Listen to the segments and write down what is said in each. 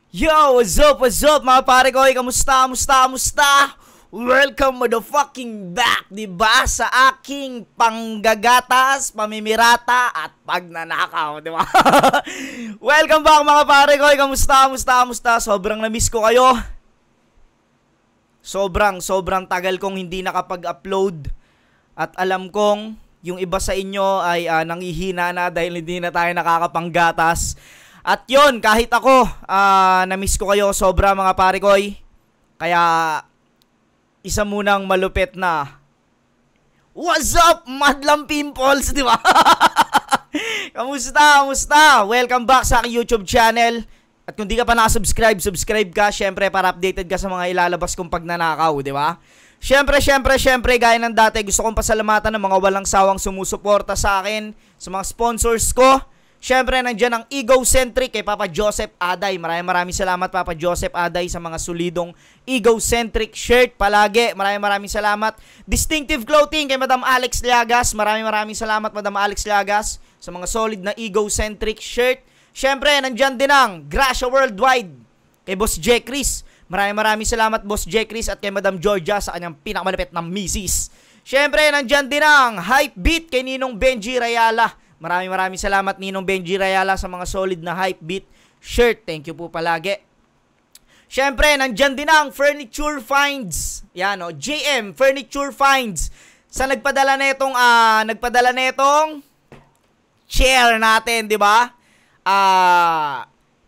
Yo, what's up mga pare ko? Kamusta? Welcome motherfucking back, diba? Sa aking panggagatas, pamimirata, at pagnanakaw, diba? Welcome back mga pare ko. Kamusta? Sobrang na-miss ko kayo. Sobrang tagal kong hindi nakapag-upload. At alam kong yung iba sa inyo ay nangihina na dahil hindi na tayo nakakapanggatas. At yun, kahit ako, na-miss ko kayo sobra mga pare koy. Kaya, isa munang malupit na what's up, Madlang Pimples, di ba? Kamusta? Welcome back sa aking YouTube channel. At kung di ka pa nakasubscribe, subscribe ka, syempre, para updated ka sa mga ilalabas kong pagnanakaw, di ba? Syempre, gaya ng dati, gusto kong pasalamatan ng mga walang sawang sumusuporta sa akin, sa mga sponsors ko. Syempre, nandyan ang Egocentric kay Papa Joseph Aday. Maraming salamat, Papa Joseph Aday, sa mga solidong Egocentric shirt palagi. Maraming salamat. Distinctive Clothing kay Madam Alex Liagas. Maraming salamat, Madam Alex Liagas, sa mga solid na Egocentric shirt. Syempre, nandyan din ang Gracia Worldwide kay Boss J. Chris. Maraming salamat, Boss J. Chris, at kay Madam Georgia sa kanyang pinakamalapit na misis. Syempre, nandyan din ang Hype Beat kay Ninong Benji Rayala. Maraming salamat, Ninong Benji Rayala, sa mga solid na Hype Beat shirt. Thank you po palagi. Syempre, nandyan din ang Furniture Finds. Yan o, JM Furniture Finds. Sa nagpadala na itong chair natin, di ba?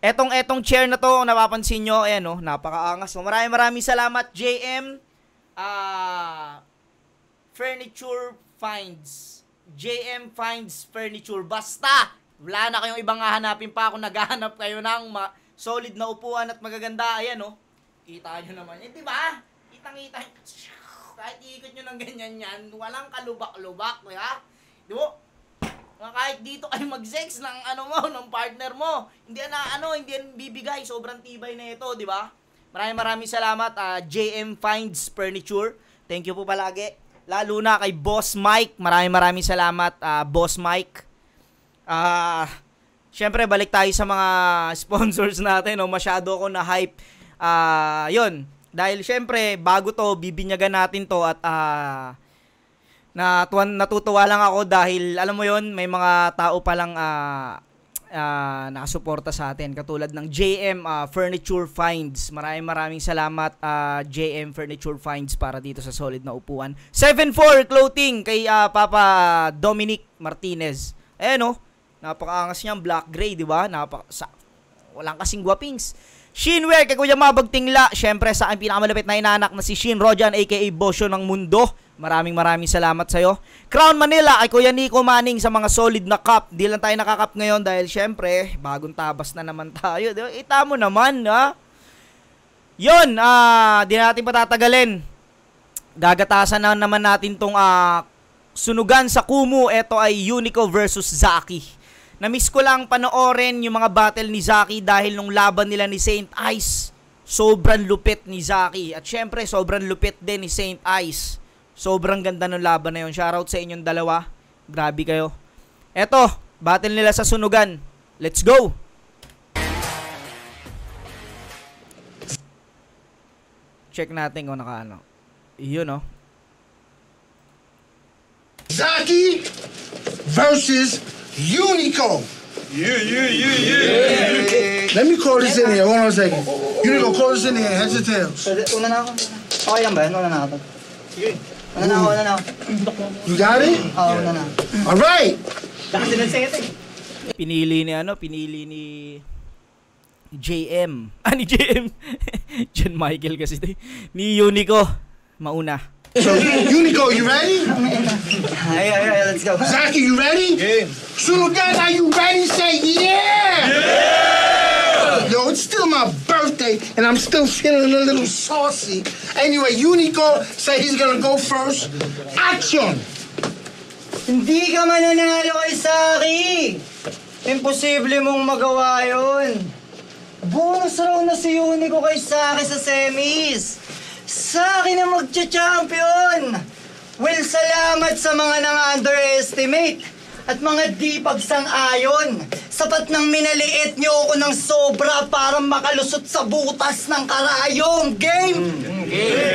Etong chair na to, napapansin nyo, ayan o, napakaangas. So, maraming salamat, JM Furniture Finds. JM Finds Furniture. Basta, wala na kayong ibang hahanapin pa. Kung naghahanap kayo ng solid na upuan at magaganda, ayan o. Kita nyo naman. Eh, diba? Kitang-kita. Kahit iikot nyo ng ganyan yan, walang kalubak-lubak, diba? Diba? Kahit dito kayo mag-sex ng ng partner mo, hindi yan bibigay. Sobrang tibay na ito, diba? Maraming salamat, JM Finds Furniture. Thank you po palagi. Lalo na kay Boss Mike. Maraming salamat, Boss Mike. Syempre, balik tayo sa mga sponsors natin. No? Masyado ako na hype. Yun. Dahil syempre, bago to, bibinyagan natin to. At natutuwa lang ako dahil, alam mo yun, may mga tao palang nakasuporta sa atin. Katulad ng JM Furniture Finds. Maraming salamat, JM Furniture Finds, para dito sa solid na upuan. 7-4 Clothing kay Papa Dominic Martinez. Ayan o, napakaangas niyang black gray, di ba? Walang kasing guwapings. Shinwear kay Kuya Mabag Tingla. Syempre, sa aking pinakamalapit na inanak na si Shin Rojan, aka Bosyo ng Mundo. Maraming salamat sa'yo. Crown Manila kay Kuya Nico Manning, sa mga solid na cup. Di lang tayo nakakap ngayon dahil syempre, bagong tabas na naman tayo. Ita mo naman, ha? Yun, di natin patatagalin. Gagatasan na naman natin tong sunugan sa Kumu. Ito ay Unico versus Zaki. Namiss ko lang panoorin yung mga battle ni Zaki dahil nung laban nila ni Saint Ice, sobrang lupit ni Zaki. At syempre, sobrang lupit din ni Saint Ice. Sobrang ganda ng laban na yun. Shoutout sa inyong dalawa. Grabe kayo. Eto, battle nila sa sunugan. Let's go! Check natin kung nakaano. Yun, no? Zaki versus Unico. Yeah. Let me call this in here. Hold on a second. Unico, call this in here. Heads or tails? Una na ako. Okay lang ba yan? Una na ako. Sige. Una na ako. You got it? Oo, una na. All right. Pinili ni JM. Ni JM. John Michael kasi. Ni Unico. Mauna. So, Unico, you ready? Ay, let's go. Zaki, you ready? Yeah. Sunugan, are you ready? Say yeah! Yo, it's still my birthday, and I'm still feeling a little saucy. Anyway, Unico said he's gonna go first. Action! Hindi ka mananalo kay Saki. Imposible mong magawa yun. Bonus round na si Unico kay Saki sa semis. Saki na magcha-champion. Well, salamat sa mga nang-underestimate at mga di pagsang-ayon Sapat nang minaliit nyo ako ng sobra para makalusot sa butas ng karayom. Game!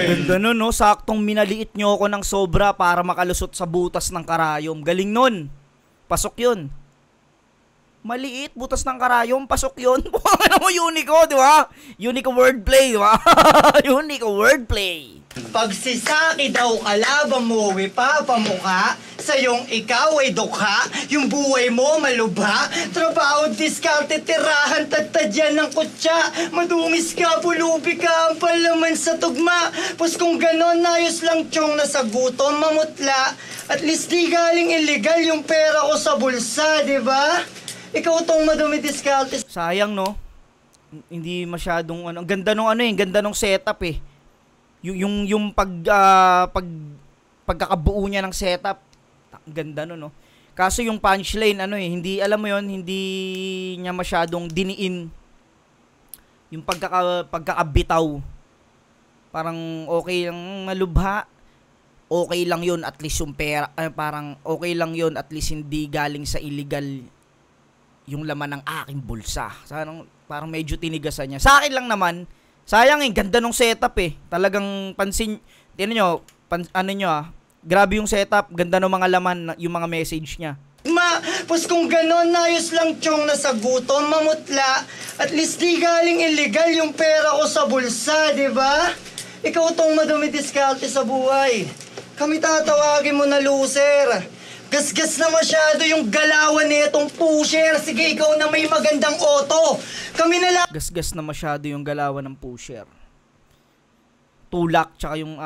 Ganda nun, no? Saktong minaliit nyo ako ng sobra para makalusot sa butas ng karayom. Galing nun. Pasok yun. Maliit, butas ng karayom, pasok yun. Ano mo, Unico, di ba? Unico wordplay, di ba? Unico wordplay. Pag si Saki daw kalaban mo, ipapamukha, sayong ikaw ay dukha, yung buhay mo malubha, trabaho, diskarte, tirahan, tatadyan ng kutsa, madumis ka, pulubi ka, ang palaman sa tugma, pus kung ganon, ayos lang tiyong nasa gutom, mamutla, at least di galing illegal yung pera ko sa bulsa, di ba? Ikaw tong madumi diskarte. Sayang, no? Hindi masyadong, ano, ang ganda nung ano eh, ganda nung setup eh. Yung pagkakabuo niya ng setup, ganda no. Kaso yung punchline ano eh, hindi alam mo yon, hindi niya masyadong diniin yung pagkakabitaw. Parang okay lang malubha. Okay lang yun, at least yung pera, parang okay lang yun, at least hindi galing sa illegal yung laman ng aking bulsa. Parang medyo tinigasan niya. Sa akin lang naman, sayang eh, ganda nung setup eh. Talagang pansin, tingnan nyo, grabe yung setup, ganda ng mga laman, yung mga message niya. Pus kung ganon, ayos lang tiyong nasa gutom, mamutla, at least di galing illegal yung pera ko sa bulsa, di ba? Ikaw tong madumi diskarte sa buhay. Kami tatawagin mo na loser. Gasgas na masyado yung galawan nitong pusher. Sige, ikaw na may magandang auto. Kami na lang. Gasgas na masyado yung galawan ng pusher. Tulak, tsaka yung,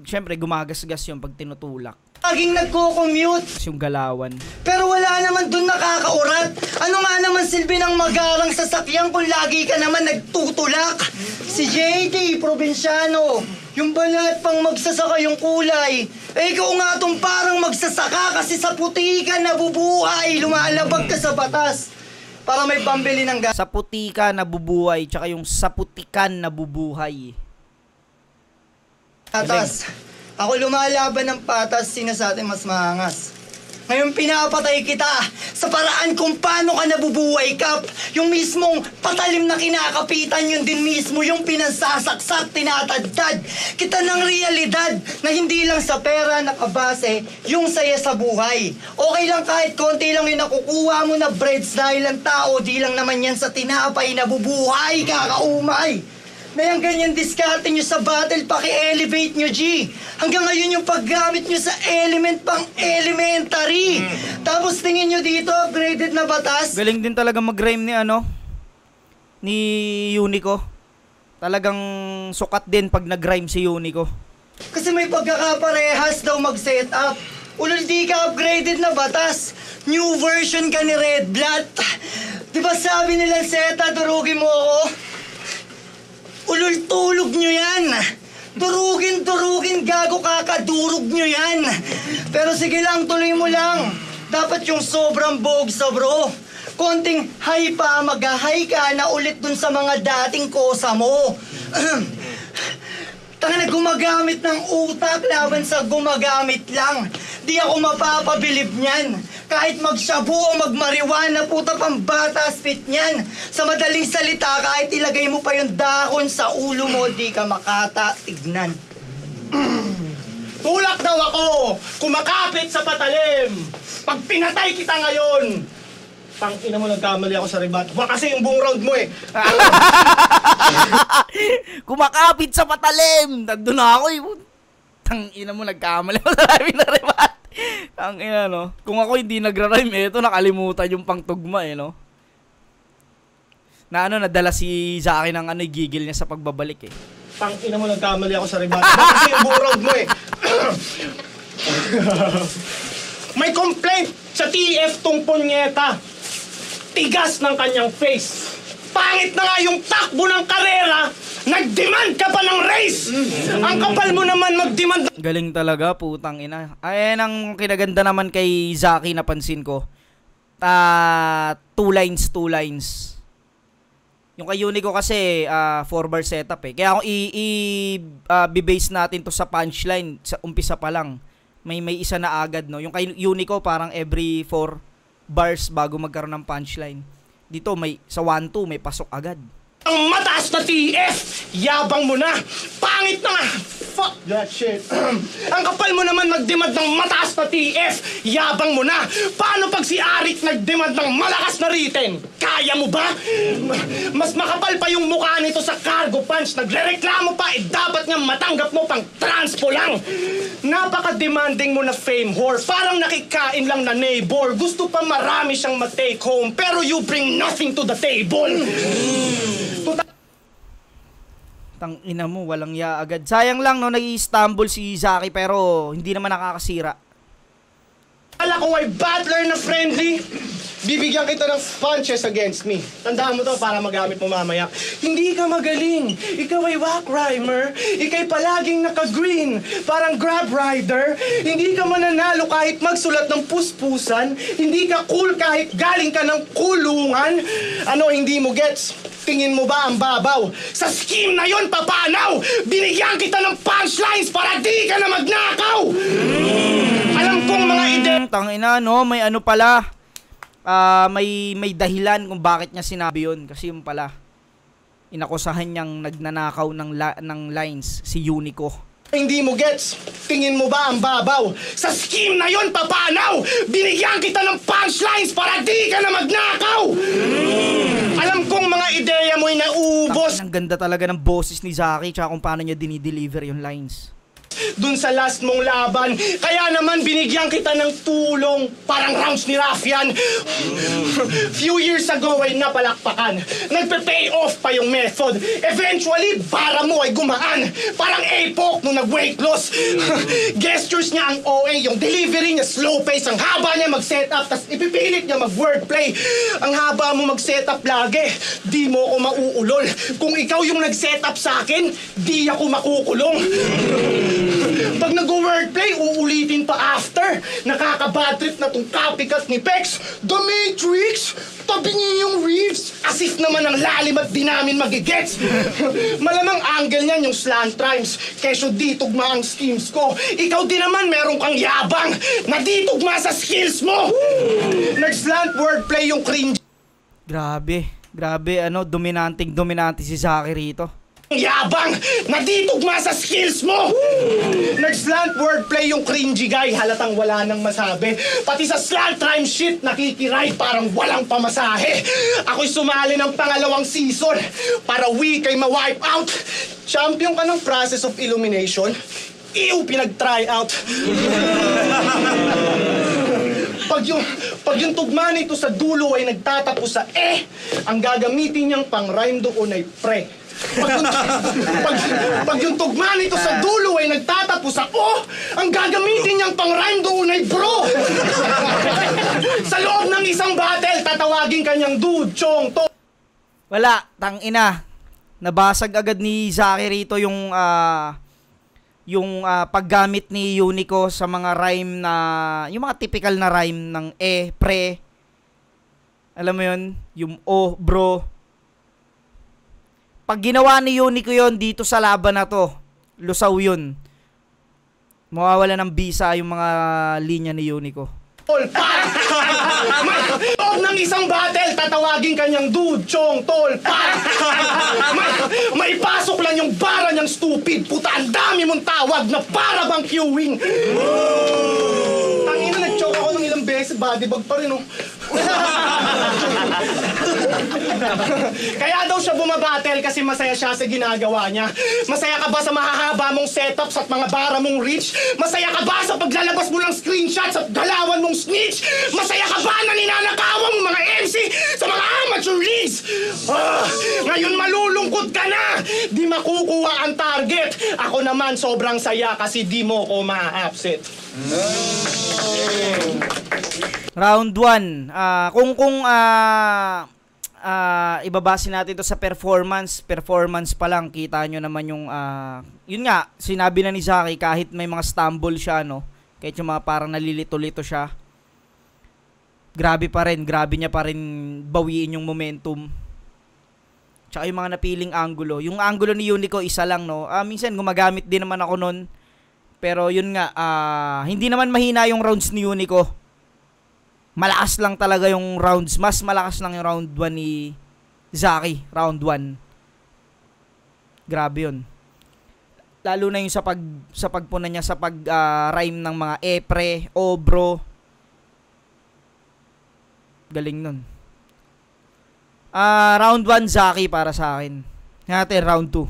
syempre gumagasgas yung pag tinutulak. Laging nagko-commute. Yung galawan. Pero wala naman dun nakakaurat. Ano nga naman silbi ng magarang sasakyan kung lagi ka naman nagtutulak? Si JD, probinsyano. Yung balat pang magsasaka yung kulay. Eh, ikaw nga tong parang magsasaka kasi sa puti ka nabubuhay. Lumalabag ka sa batas para may pambili ng gas. Sa puti ka nabubuhay, tsaka yung sa putikan nabubuhay. Patas. Ako lumalaban ng patas, sino sa atin mas maangas. Ngayon pinapatay kita sa paraan kung paano ka nabubuhay, Kap. Yung mismong patalim na kinakapitan, yun din mismo yung pinansasaksak, tinatadtad kita ng realidad na hindi lang sa pera nakabase yung saya sa buhay. Okay lang kahit konti lang yung nakukuha mo na breads dahil ang tao, di lang naman yan sa tinapay nabubuhay, kakaumay. Na yung ganyan diskarte nyo sa battle, paki-elevate nyo, G. Hanggang ngayon yung paggamit nyo sa element pang elementary. Tapos tingin nyo dito, upgraded na batas. Galing din talaga mag-rhyme ni Unico. Talagang sukat din pag nag-rhyme si Unico. Kasi may pagkakaparehas daw mag-set up. Ulol di ka upgraded na batas. New version ka ni Red Blood. Diba sabi nilang Seta, durugin mo ako? Ulol, tulog nyo yan. Durugin, gago kakadurog nyo yan. Pero sige lang, tuloy mo lang. Dapat yung sobrang bogsa, bro. Konting high pa, mag-high ka na ulit dun sa mga dating kosa mo. Tanga na gumagamit ng utak laban sa gumagamit lang. Di ako mapapabilib niyan. Kahit magshabu o magmariwana, puta pang bata spit niyan. Sa madaling salita, kahit ilagay mo pa yung dahon sa ulo mo, di ka makatatignan. Tulak daw ako, kumakapit sa patalim. Pag pinatay kita ngayon, tangina mo, nagkamali ako sa rebat. Kasi yung buong round mo eh. Kumakapit sa patalim. Nandun na ako eh. Tangina mo, nagkamali ako sa live na rebat. Tangina, no? Kung ako hindi nagra-rhyme, ito nakalimutan yung pangtugma eh, no? Na nadala si Zaki ng gigil niya sa pagbabalik eh. Tangina mo, nagkamali ako sa rebat. Kasi yung buong round mo eh. May complaint sa TF tong punyeta. Tigas ng kanyang face. Pangit na nga yung takbo ng karera. Nag-demand ka pa ng race! Ang kapal mo naman mag-demand. Galing talaga, putang ina. Ayan ang kinaganda naman kay Zaki, napansin ko. 2 lines. Yung kay Unico kasi 4-bar setup eh. Kaya kung i-base natin to sa punchline, sa umpisa pa lang, may isa na agad, no? Yung kay Unico parang every 4 bars bago magkaroon ng punchline. Dito sa 1-2 may pasok agad. Ang mataas na TF, yabang mo na. Pangit na nga. Fuck that shit. Ang kapal mo naman magdemand ng mataas na TF, yabang mo na. Paano pag si Arik nagdemand ng malakas na written? Kaya mo ba? Mas makapal pa yung mukha nito sa cargo punch. Nagrereklamo pa, dapat nga matanggap mo pang transpo lang. Napaka-demanding mo na fame whore. Parang nakikain lang na neighbor. Gusto pa marami siyang ma-take home, pero you bring nothing to the table. Tang ina mo, walang ya agad. Sayang lang no, nag-i-stumble si Zaki pero hindi naman nakakasira. Ala ko ay battler na friendly. Bibigyan kita ng punches against me. Tandaan mo to para magamit mo mamaya. Hindi ka magaling. Ikaw ay whack rhymer. Ika'y palaging naka-green. Parang grab rider. Hindi ka mananalo kahit magsulat ng puspusan. Hindi ka cool kahit galing ka ng kulungan. Ano, hindi mo gets? Tingin mo ba ang babaw? Sa scheme na yon, papanaw! Binigyan kita ng punchlines para di ka na magnakaw! Alam kong mga ide... Tangina no, may ano pala. May dahilan kung bakit niya sinabi yun. Kasi yung pala, inakusahan niyang nagnanakaw ng lines si Unico. Hindi mo gets? Tingin mo ba ang babaw? Sa scheme na yon, papanaw! Binigyan kita ng punchlines para di ka na magnakaw! Alam kong mga ideya mo'y naubos. Ang ganda talaga ng boses ni Zaki tsaka kung paano niya dinideliver yung lines. Dun sa last mong laban, kaya naman binigyan kita ng tulong, parang rounds ni Raffian. Few years ago ay napalakpakan. Nagpe-pay off pa yung method. Eventually, bara mo ay gumaan. Parang APOC nung nag-weight loss. Gestures niya ang OA, yung delivery niya slow pace. Ang haba niya mag-setup, tas ipipilit niya mag-wordplay. Ang haba mo mag-setup lagi, di mo ako mauulol. Kung ikaw yung nag-setup sa akin, di ako makukulong. Pag nag-wordplay, uulitin pa after. Nakaka-bad trip na tong copycat ni Pex. The Matrix! Tabi niya yung Reeves. As if naman ang lalim at di namin magigets. Malamang angle niyan yung slant rhymes. Kesyo di tugma ang schemes ko. Ikaw din naman meron kang yabang na di tugma sa skills mo. Nag-slant wordplay yung cringe. Grabe, dominante si Zaki rito. Yabang na di tugma sa skills mo. Nag-slant wordplay yung cringy guy. Halatang wala nang masabi. Pati sa slant rhyme shit nakikiray parang walang pamasahe. Ako'y sumali ng pangalawang season para week ay ma-wipe out. Champion ka ng process of illumination. Pinag-try out. Pag yung tugma nito sa dulo ay nagtatapos sa ang gagamitin niyang pang-rhyme doon ay pre. Pag yung tugma nito sa dulo ay nagtatapos sa ang gagamitin niyang pang-rhyme doon ay bro. Sa loob ng isang battle, tatawagin kanyang dude, chong, to. Wala, tangina. Nabasag agad ni Zaki rito yung paggamit ni Unico sa mga rhyme na, yung mga typical na rhyme ng pre. Alam mo yun? Yung bro. Pag ginawa ni Unico yon dito sa laban na to, lusaw yun. Mawawala ng bisa yung mga linya ni Unico. Loob ng isang battle, tatawagin kanyang dude, chong, tol, maipasok lang yung bara niyang stupid. Puta, ang dami mong tawag na para bang queuing. Tangina, nag-choke ako ng ilang beses, body bag pa rin, oh. Kaya daw siya bumabattle kasi masaya siya sa ginagawa niya. Masaya ka ba sa mahahaba mong setups at mga bara mong reach? Masaya ka ba sa paglalabas mo ng screenshots at galawan mong snitch? Masaya ka ba na ninanakawang mga MC sa mga amateur leagues? Ngayon malulungkot ka na! Di makukuha ang target. Ako naman sobrang saya kasi di mo ko ma-upset. Round 1. Kung ibabase natin ito sa performance pa lang, kita nyo naman yung yun nga, sinabi na ni Zaki, kahit may mga stumble siya, no, kahit yung mga parang nalilito-lito siya, grabe niya pa rin bawiin yung momentum. Tsaka yung mga napiling angulo. Yung angulo ni Unico isa lang, no. Minsan gumagamit din naman ako nun. Pero yun nga, hindi naman mahina yung rounds ni Unico. malakas lang talaga yung rounds. Mas malakas lang yung round 1 ni Zaki. Round 1. Grabe yun. Lalo na yung sa pagpuna niya sa rhyme ng mga epre, obro. Galing nun. Round 1 Zaki para sa akin. Natin round 2.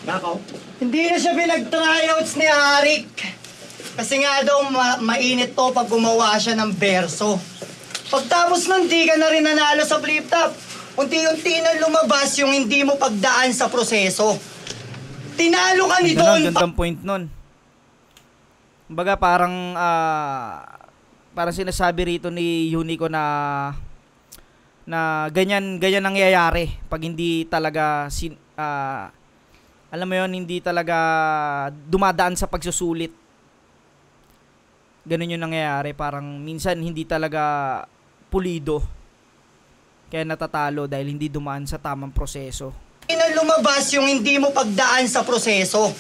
Nakaw. Hindi na siya pinag-tryouts ni Arik. Kasi nga daw mainit to pag gumawa siya ng berso. Pagtapos nun, di ka na rin nanalo sa flip top. Unti-unti na lumabas yung hindi mo pagdaan sa proseso. Tinalo ka ni Don. Gandang point nun. Kumbaga parang sinasabi rito ni Unico na ganyan nangyayari pag hindi talaga alam mo yon, hindi talaga dumadaan sa pagsusulit. Ganun yung nangyayari, parang minsan hindi talaga pulido kaya natatalo dahil hindi dumaan sa tamang proseso. Na lumabas yung hindi mo pagdaan sa proseso.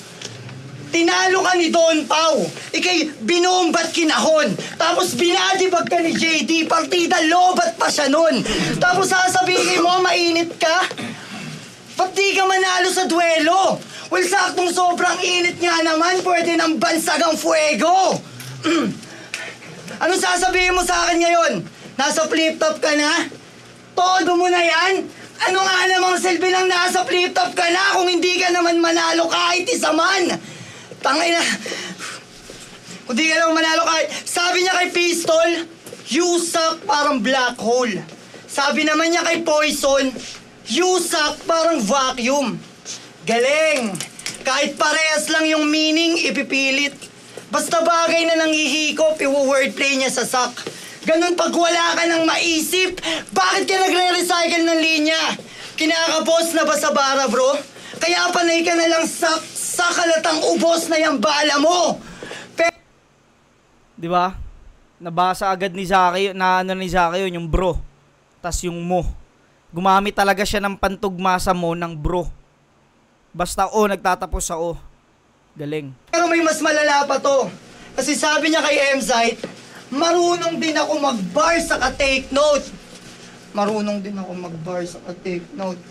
Tinalo ka ni Don Pau. Ikay binombat kinahon. Tapos binadibag ka ni JD. Partida lobat pa siya nun. Tapos sasabihin mo mainit ka? Ba't di ka manalo sa duelo? Well, saktong sobrang init nga naman. Pwede ng bansagang fuego. Anong sasabihin mo sa akin ngayon? Nasa flip top ka na? Todo mo na yan? Ano nga namang silbi ng nasa flip top ka na kung hindi ka naman manalo kahit isa man? Tangay na. Kung di ka naman manalo kahit... Sabi niya kay Pistol, you suck parang black hole. Sabi naman niya kay Poison, you suck parang vacuum. Galing. Kahit parehas lang yung meaning, ipipilit. Basta bagay na nanghihikop, i-wordplay niya sa suck. Ganun pag wala ka nang maisip, bakit ka nagre-recycle ng linya? Kinakapos na ba sa bara, bro? Kaya panay ka na lang sa kalatang ubos na yung bala mo. Di ba? Nabasa agad ni Zaki, ni Zaki yun, yung bro. Tas yung mo. Gumamit talaga siya ng pantugma sa mo ng bro. Basta nagtatapos sa o. Galing. Pero may mas malala pa to. Kasi sabi niya kay M-Site, marunong din ako mag-bar sa ka-take note. Marunong din ako mag-bar sa ka-take note.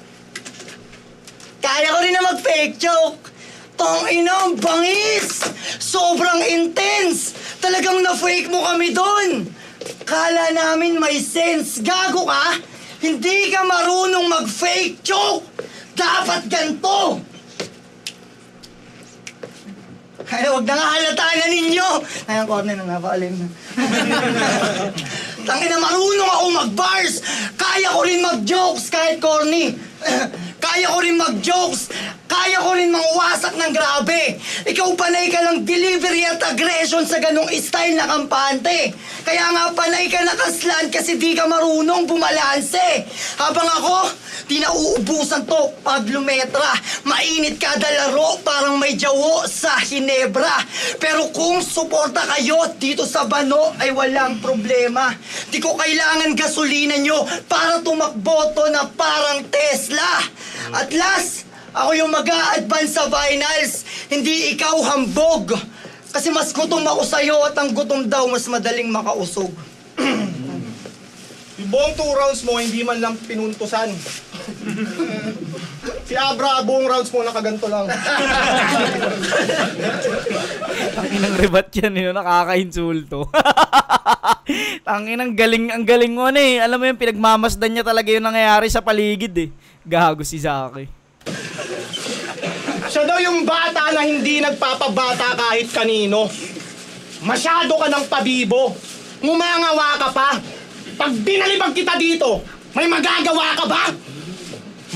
Kaya ko rin na mag-fake joke. Tangina, ang bangis! Sobrang intense! Talagang na-fake mo kami doon! Kala namin may sense. Gago ka? Hindi ka marunong mag-fake joke! Dapat ganito! Kaya wag na nga halataan na ninyo! Ay, ang corner na napaalim na. Tangina, marunong ako mag-bars! Kaya ko rin mag-jokes kahit corny! Kaya ko rin mag-jokes! Kaya ko rin mangwasak ng grabe! Ikaw panay ka lang delivery at aggression sa ganong style na kampante! Kaya nga panay ka nakaslan kasi di ka marunong bumalanse! Habang ako, di nauubusan to pag lumetra. Mainit kada laro, parang may jawo sa Hinebra. Pero kung suporta kayo dito sa Bano, ay walang problema. Di ko kailangan gasolina nyo para tumakbo to na parang Tesla. At last, ako yung mag-a-advance sa finals, hindi ikaw hambog. Kasi mas gutom ako sa'yo at ang gutom daw mas madaling makausog. Yung buong 2 rounds mo, hindi man lang pinuntusan. Si Abra, buong rounds mo nakaganto lang. Tanginang rebat yan, nakaka-insulto. Tanginang ang galing mo na eh. Alam mo yung pinagmamasdan niya talaga yung nangyayari sa paligid eh. Gago si Zaki. Siya daw yung bata na hindi nagpapabata kahit kanino. Masyado ka ng pabibo. Ngumangawa ka pa. Pag binalibag kita dito, may magagawa ka ba?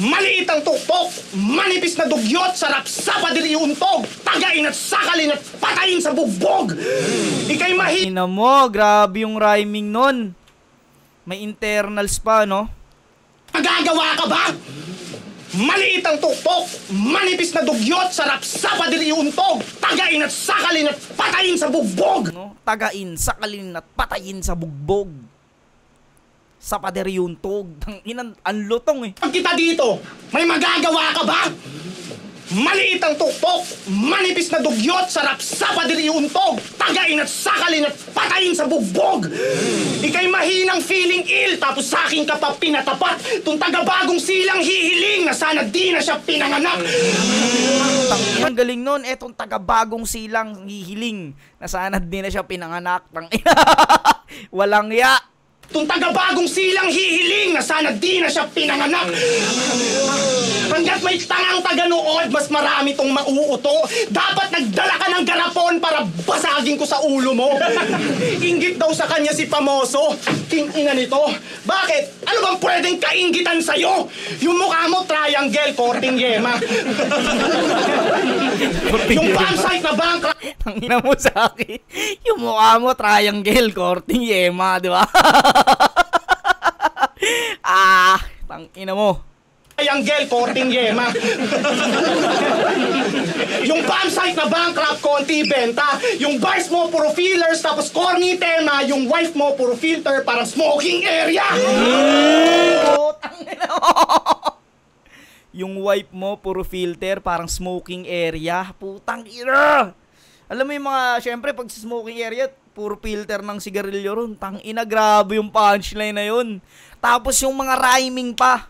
Maliit ang tuktok, manipis na dugyot, sarap sa padiri untog, tagain at sakalin at patayin sa bugbog. Ika'y Ina mo, grabe yung rhyming nun. May internals pa, no? Magagawa ka ba? Maliit ang tuktok, manipis na dugyot, sarap sa padiri untog, tagain at sakalin at patayin sa bugbog. No? Tagain, sakalin at patayin sa bugbog. Sa paderyuntog. Ang lutong eh. Pag kita dito, may magagawa ka ba? Maliit ang tuktok, manipis na dugyot, sarap sa padiliuntog, tagain at sakalin at patayin sa bugbog. Ika'y mahinang feeling ill, tapos sa akin ka pa pinatapat. Tung taga-bagong silang hihiling na sana di na siya pinanganak. Ang galing nun, etong taga-bagong silang hihiling na sana di na siya pinanganak. Walang ya. Tung taga-bagong silang hihiling na sana di na siya pinanganak. Hanggat may tangang taga-nood, mas marami tong mauuto. Dapat nagdala ka ng garapon para basagin ko sa ulo mo. Inggit daw sa kanya si Pamoso. King ina nito. Bakit? Ano bang pwedeng kainggitan sa'yo? Yung mukha mo, triangle, korting yema. Yung campsite na bangka. Tangina mo sa akin. Yung mukha mo, triangle, korting yema, di ba? Tangina mo. Triangle, korting yema. Yung campsite na bankrupt, konti benta. Yung bars mo, puro fillers, tapos corny tema. Yung wife mo, puro filter, parang smoking area. Tangina mo. Yung wife mo, puro filter, parang smoking area. Putang ina. Alam mo yung mga, syempre, pag sa smoking area, puro filter ng sigarilyo ron. Tangina, grabe yung punchline na yun. Tapos yung mga rhyming pa.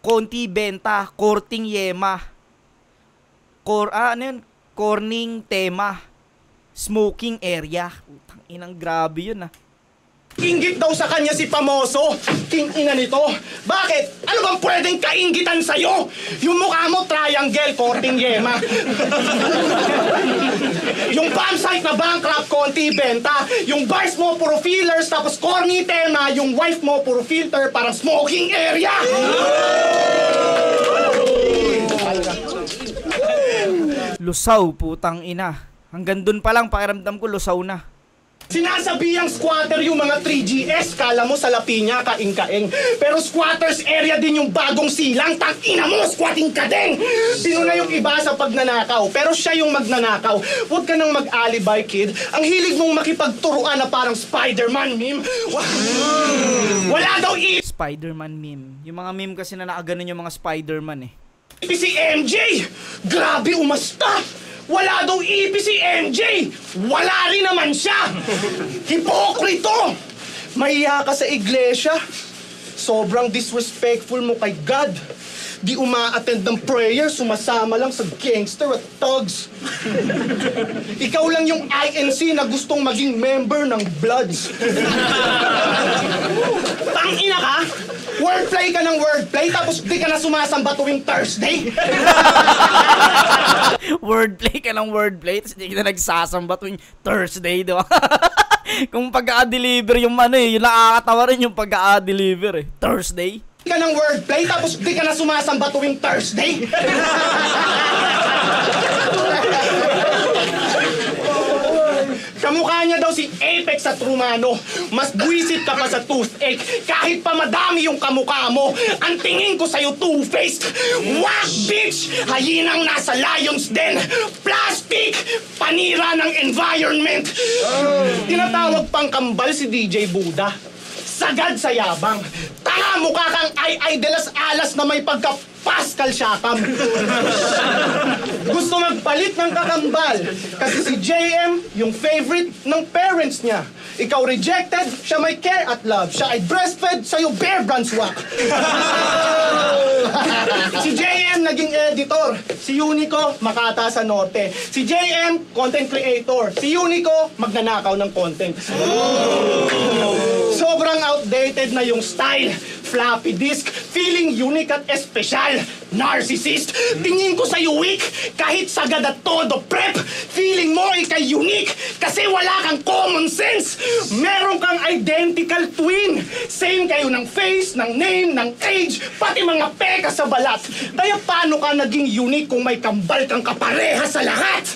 Konti benta, korting yema. Ano yun? Corning tema. Smoking area. Putang inang grabe yun Inggit daw sa kanya si Pamoso. King ina nito. Bakit? Ano bang pwedeng kainggitan sa'yo? Yung mukha mo, triangle, korting yema. Yung campsite na bankrupt, konti benta. Yung bars mo, puro fillers, tapos corny tema. Yung wife mo, puro filter, parang smoking area. Lusaw, putang ina. Hanggang dun pa lang, pakiramdam ko, lusaw na. Sinasabihang squatter yung mga 3GS, kala mo sa Lapinya, kaing-kaing. Pero squatters area din yung bagong silang, tangina mo, squatting ka din! Sino na yung iba sa pagnanakaw, pero siya yung magnanakaw. Huwag ka nang mag-alibay, kid. Ang hilig mong makipagturuan na parang Spider-Man meme. Wala daw Spider-Man meme. Yung mga meme kasi na nakaganon yung mga Spider-Man eh. si MJ! Grabe umasta! Wala daw ipi si MJ! Wala rin naman siya! Hipokrito! Mahiya ka sa iglesia. Sobrang disrespectful mo kay God. Di uma-attend ng prayer, sumasama lang sa gangster at thugs. Ikaw lang yung INC na gustong maging member ng Bloods. Tangina ka! Wordplay ka ng wordplay, tapos di ka na sumasamba tuwing Thursday? Wordplay ka ng wordplay, tapos di ka na nagsasamba tuwing Thursday, di ba? Kung pag-a-deliver yung yung nakakatawa rin yung pag-a-deliver eh. Thursday? Ka ng wordplay, tapos di ka na sumasamba tuwing Thursday? Kamukha niya daw si Apex at Romano. Mas buwisit ka pa sa toothache. Kahit pa madami yung kamukha mo, ang tingin ko sa'yo two-faced. Whack, bitch! Hayinang nasa Lions Den. Plastic! Panira ng environment. Tinatawag pang kambal si DJ Buddha. Sagad sa yabang. Tanga, mukha kang ay de las alas na may pagka-Pascal Siakam. Gusto magpalit ng kakambal. Kasi si JM, yung favorite ng parents niya. Ikaw rejected, siya may care at love. Siya ay breastfed, sa'yo Bear Brands whack. Si JM naging editor. Si Unico, Makata sa Norte. Si JM, content creator. Si Unico, magnanakaw ng content. Sobrang outdated na yung style. Floppy disk, feeling unique at espesyal. Narcissist, tingin ko sa'yo weak. Kahit sagad at todo prep, feeling mo ikay unique. Kasi wala kang common sense. Meron kang identical twin. Same kayo ng face, ng name, ng age, pati mga peka sa balat. Kaya paano ka naging unique kung may kambal kang kapareha sa lahat?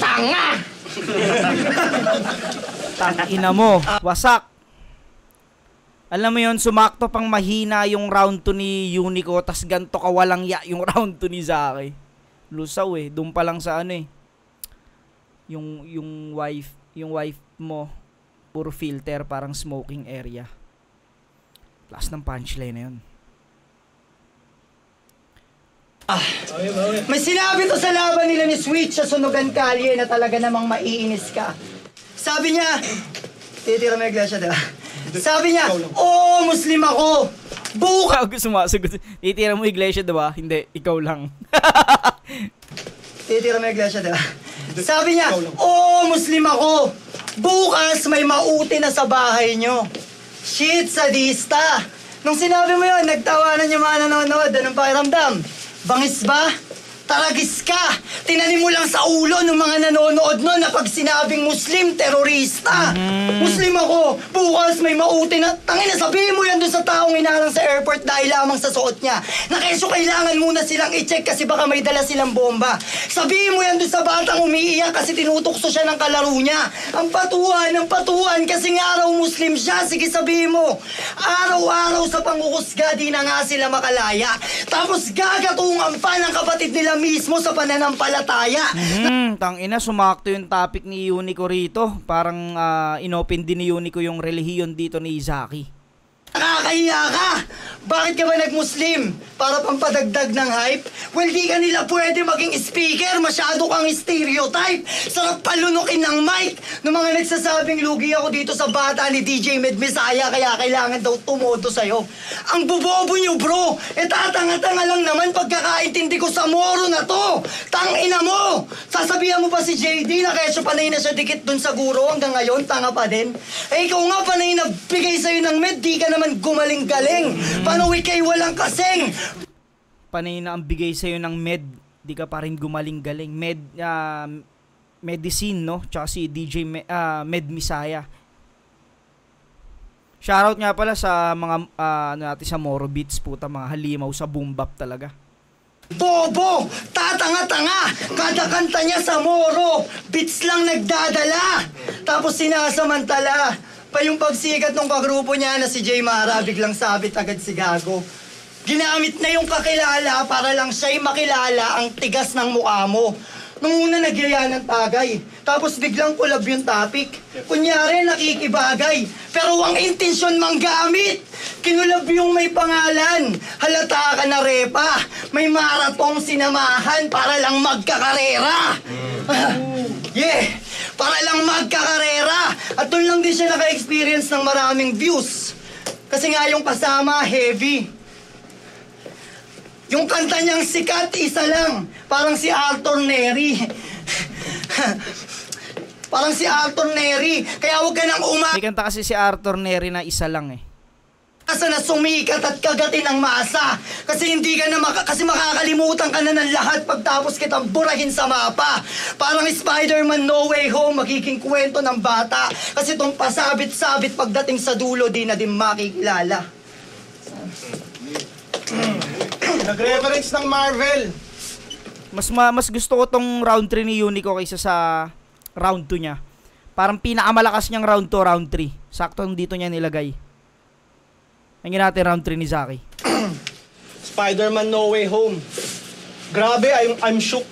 Tanga! Tangina mo, wasak. Alam mo yon, sumakto pang mahina yung round 2 ni Unico, tas ganto kawalang ya yung round 2 ni Zaki. Lusaw eh, doon pa lang sa yung wife mo puro filter, parang smoking area. Last ng punchline na yun. May sinabi to sa laban nila ni Switch sa Sunugan Kalye na talaga namang maiinis ka. Sabi niya, titira mo yung iglesia, diba? Sabi niya, oo, Muslim ako. Bukas. Gusto mo, titira mo iglesia, diba? Hindi, ikaw lang. Titira mo yung iglesia, diba? Sabi niya, oo, Muslim ako. Bukas may mauti na sa bahay nyo. Shit, sadista. Nung sinabi mo yun, nagtawanan yung mga nanonood. Anong pakiramdam? Bangis ba? Taragis ka! Tinanim mo lang sa ulo ng mga nanonood nun na pag sinabing Muslim, terorista! Muslim ako! Bukas may mauti na... Tangina, sabihin mo yan dun sa taong inalang sa airport dahil lamang sa suot niya. Na kesyo kailangan muna silang i-check kasi baka may dala silang bomba. Sabihin mo yan dun sa batang umiiyak kasi tinutukso siya ng kalaro niya. Ang patuan kasi nga araw Muslim siya. Sige, sabihin mo. Araw-araw sa pangukusga, di na nga sila makalaya. Tapos gagatungan pa ng kapatid nila mismo sa pananampalataya. Tangina, sumakto yung topic ni Unico rito. Parang inopen din ni Unico yung relihiyon dito ni Zaki. Nakakahiya ka! Bakit ka ba nag-Muslim? Para pampadagdag ng hype? Well, di ka nila pwede maging speaker. Masyado kang stereotype. Sarap palunukin ng mic ng mga nagsasabing lugi ako dito sa bata ni DJ Med Misaya kaya kailangan daw tumodo sa'yo. Ang bubobo nyo, bro! Tatanga-tanga lang naman pagkakaintindi ko sa moro na to! Tangina mo! Sasabihan mo pa si JD na kesyo panay na siya dikit dun sa guro hanggang ngayon, tanga pa din. Eh, ikaw nga panay na bigay sa'yo ng med, di ka naman gumaling-galing. Paano ikay walang kasing? Panay na ang bigay sa'yo ng med, di ka pa rin gumaling-galing. Medicine, no? Tsaka si DJ Med Misaya. Shoutout nga pala sa mga natin sa Moro Beats, puta, mga halimaw sa boom bap talaga. Bobo! Tatanga-tanga! Kada kanta niya sa Moro, beats lang nagdadala. Tapos sinasamantala pa yung pagsikat ng kagrupo niya na si Jay Mara, biglang sabit agad si Gago. Ginamit na yung kakilala para lang siya'y makilala ang tigas ng mukha mo. Nung una nagyaya ng tagay, tapos biglang kulab yung topic. Kunyari nakikibagay, pero ang intensyon manggamit. Kinulab yung may pangalan, halata ka na repa. May maratong sinamahan para lang magkakarera. Para lang magkakarera. At doon lang din siya naka-experience ng maraming views. Kasi nga yung kasama, heavy. Yung kanta niyang sikat, isa lang. Parang si Arthur Neri. Parang si Arthur Neri. Kaya huwag ka nang May kanta kasi si Arthur Neri na isa lang eh. Asa na sumikat at kagatin ang masa. Kasi hindi ka na kasi makakalimutan ka na ng lahat pagtapos kitang burahin sa mapa. Parang Spider-Man No Way Home, magiging kwento ng bata. Kasi itong pasabit-sabit pagdating sa dulo, di na din makikilala. Nag-reference ng Marvel. Mas gusto ko tong round 3 ni Unico kaysa sa round 2 niya. Parang pinakamalakas niyang round 2, round 3. Sakto dito niya nilagay. Hangin natin round 3 ni Zaki. Spider-Man No Way Home. Grabe, I'm shook.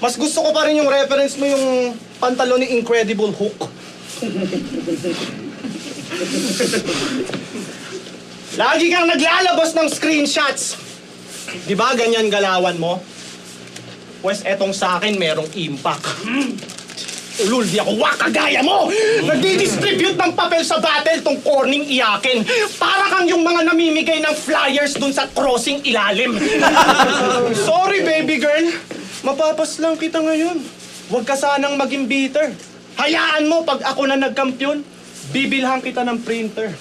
Mas gusto ko pa rin yung reference mo yung pantalon ni Incredible Hulk. Lagi kang naglalabas ng screenshots. Di ba ganyan galawan mo? Pues etong sa akin merong impact. Ulul, di ako wakagaya mo! Nagdi-distribute ng papel sa battle tong corning iyakin. Para kang yung mga namimigay ng flyers dun sa crossing ilalim. Sorry, baby girl. Mapapas lang kita ngayon. Huwag ka sanang maging bitter. Hayaan mo pag ako na nagkampiyon, bibilhan kita ng printer.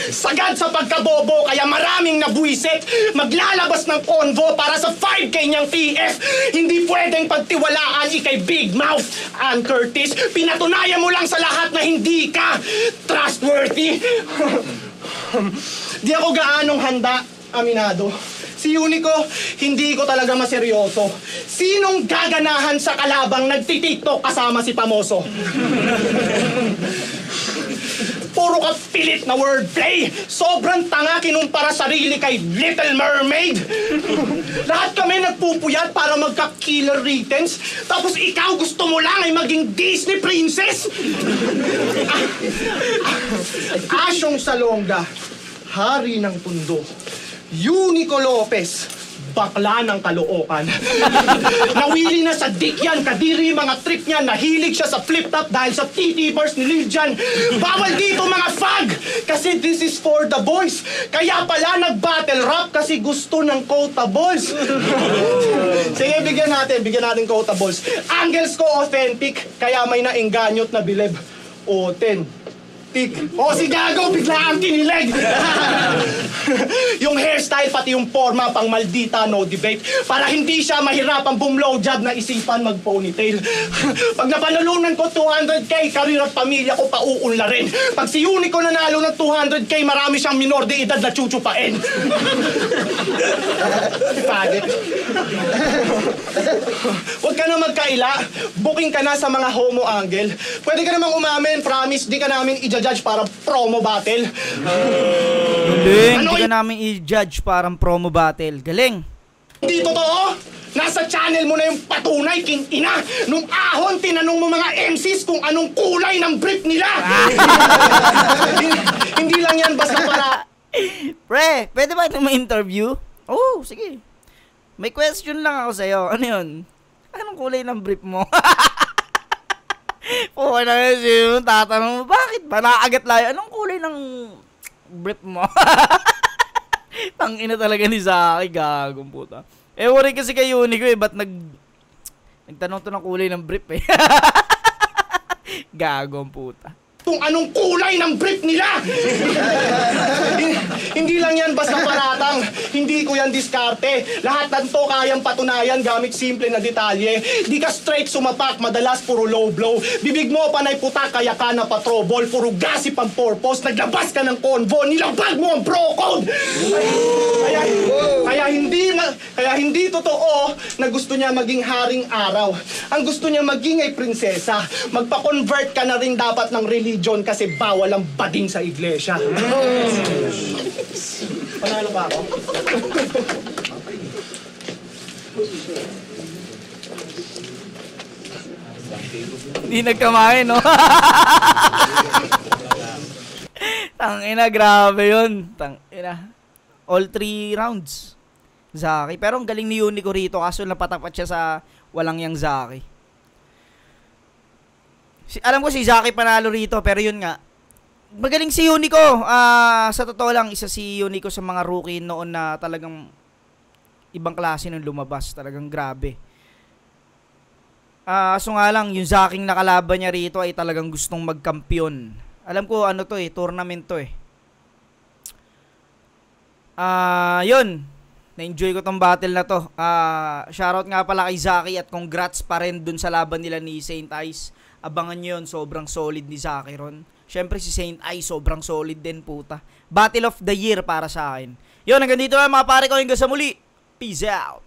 Sagad sa pagkabobo, kaya maraming nabuisit. Maglalabas ng convo para sa 5K niyang TF. Hindi pwedeng pagtiwalaan ikay Big Mouth. Ann Curtis, pinatunayan mo lang sa lahat na hindi ka trustworthy. Di ako gaanong handa, aminado. Si Unico, hindi ko talaga maseryoso. Sinong gaganahan sa kalabang nagtitiktok kasama si Pamoso? Puro ka pilit na wordplay. Sobrang tanga kinumpara sarili kay Little Mermaid. Lahat kami nagpupuyat para magka-killer returns. Tapos ikaw gusto mo lang ay maging Disney princess? Asyong Salonga, hari ng pundo. Unico Lopez, bakla ng Caloocan. Nawili na sa dick yan, kadiri mga trip niya, nahilig siya sa flip-top dahil sa TT-bars ni Lil Jan. Bawal dito mga fag, kasi this is for the boys. Kaya pala nag-battle rap kasi gusto ng quotables. Sige, bigyan natin quotables. Angles ko authentic, kaya may naingganyot na bilib. Authentic. O si Gago, bigla ang kinilig. Yung hairstyle pati yung forma pang maldita, no debate. Para hindi siya mahirapang bumlow job na isipan mag-ponytail. Pag napanalunan ko 200k, karir at pamilya ko pauunla rin. Pag si Unico nanalo ng 200k, marami siyang minor de edad na chuchupain. Si Pagit. Huwag ka na magkaila. Booking ka na sa mga homo angle. Pwede ka namang umamin, promise, di ka namin i-judge para promo battle. Galing, hindi ka namin i-judge parang promo battle. Galing. Hindi totoo? Nasa channel mo na yung patunay, king ina. Nung ahon, tinanong mo mga MCs kung anong kulay ng brief nila. Hindi lang yan basta para... Pre, pwede ba ito ma-interview? Oh, sige. May question lang ako sa'yo. Ano yun? Anong kulay ng brief mo? Oo, na yun, tatanong mo, bakit ba? Nakaagat layo. Anong kulay ng brief mo? Tangina talaga ni Zaki, gagong puta. Worry kasi kay Unico ba't nagtanong to ng kulay ng brief eh. Gagong puta. Kung anong kulay ng brief nila. Hindi lang yan basta paratang. Hindi ko yan diskarte. Lahat ng to kayang patunayan gamit simple na detalye. Di ka straight sumapak, madalas puro low blow. Bibig mo panay putak, kaya ka na patrobol. Puro gasip ang purpose. Naglabas ka ng convo, nilabag mo ang bro code. Kaya hindi totoo na gusto niya maging haring araw. Ang gusto niya maging ay prinsesa. Magpa-convert ka na rin dapat ng religion kasi bawal ang bading sa iglesia. Panalo pa ako? Hindi nagkamain, no? Tangina, grabe yun. Tangina. All 3 rounds. Zaki. Pero ang galing ni Unico rito kaso napatapat siya sa walang yang Zaki. Alam ko si Zaki panalo rito pero yun nga. Magaling si Unico. Sa totoo lang, isa si Unico sa mga rookie noon na talagang ibang klase nung lumabas. Talagang grabe. So nga lang, yung Zaking nakalaban niya rito ay talagang gustong magkampiyon. Alam ko ano to tournament to yun. Na-enjoy ko tong battle na to. Shoutout nga pala kay Zaki at congrats pa rin dun sa laban nila ni Saint Ice. Abangan nyo yun, sobrang solid ni Zaki ron. Syempre si Saint Ice, sobrang solid din puta. Battle of the year para sa akin. Yun, hanggang dito lang mga pare ko, hanggang sa muli. Peace out.